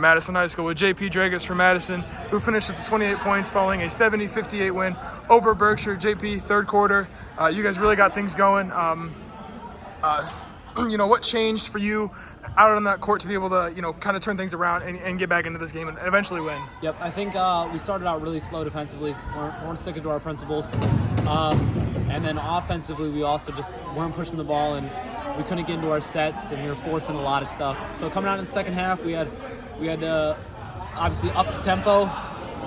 Madison High School with JP Dragas from Madison, who finished with 28 points following a 70-58 win over Berkshire. JP, third quarter, you guys really got things going. What changed for you out on that court to be able to, kind of turn things around and get back into this game and eventually win? Yep, I think we started out really slow defensively. Weren't sticking to our principles. And then offensively, we also just weren't pushing the ball, and we couldn't get into our sets, and we were forcing a lot of stuff. So coming out in the second half, we had to obviously up the tempo,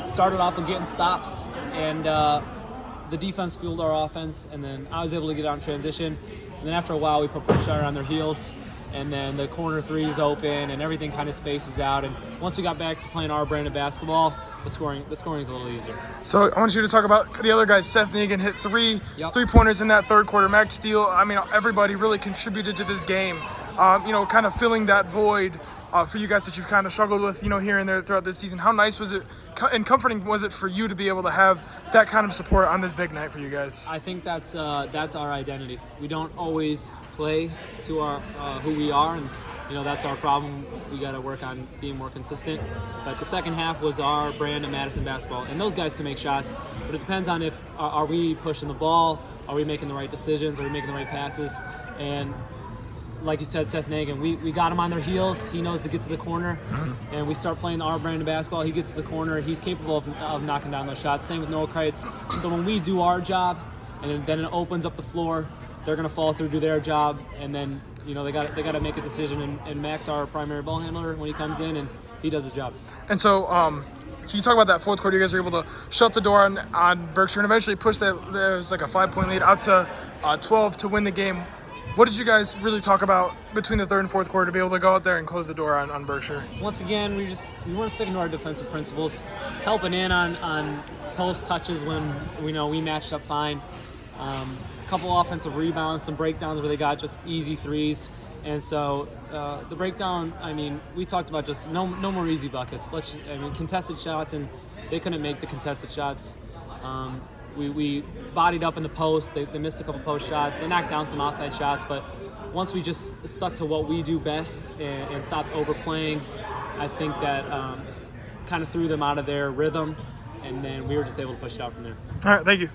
started off with getting stops, and the defense fueled our offense, and then I was able to get out in transition. And then after a while, we put Berkshire on their heels, and then the corner three is open, and everything kind of spaces out. And once we got back to playing our brand of basketball, the scoring is a little easier. So I want you to talk about the other guys. Seth Negan hit three-pointers in that third quarter. Max Steele, everybody really contributed to this game. Kind of filling that void for you guys that you've kind of struggled with, here and there throughout this season. How nice was it and comforting was it for you to be able to have that kind of support on this big night for you guys? I think that's our identity. We don't always play to our who we are, and that's our problem. We got to work on being more consistent. But the second half was our brand of Madison basketball, and those guys can make shots, but it depends on if are we pushing the ball, are we making the right decisions, are we making the right passes, and like you said, Seth Negan, we got him on their heels. He knows to get to the corner, and we start playing our brand of basketball. He gets to the corner. He's capable of knocking down those shots. Same with Noah Kreitz. So when we do our job, and then it opens up the floor, they're going to follow through, do their job, and then they got to make a decision. And Max, our primary ball handler, when he comes in, and he does his job. And so, can you talk about that fourth quarter? You guys were able to shut the door on Berkshire and eventually push that. There was like a 5-point lead out to 12 to win the game. What did you guys really talk about between the third and fourth quarter to be able to go out there and close the door on Berkshire? Once again, we weren't sticking to our defensive principles, helping in on post touches when we matched up fine. A couple offensive rebounds, some breakdowns where they got just easy threes. And so the breakdown, we talked about just no more easy buckets. Contested shots, and they couldn't make the contested shots. We bodied up in the post. They missed a couple post shots. They knocked down some outside shots, but once we just stuck to what we do best and stopped overplaying, I think that kind of threw them out of their rhythm, and then we were just able to push it out from there. All right, thank you.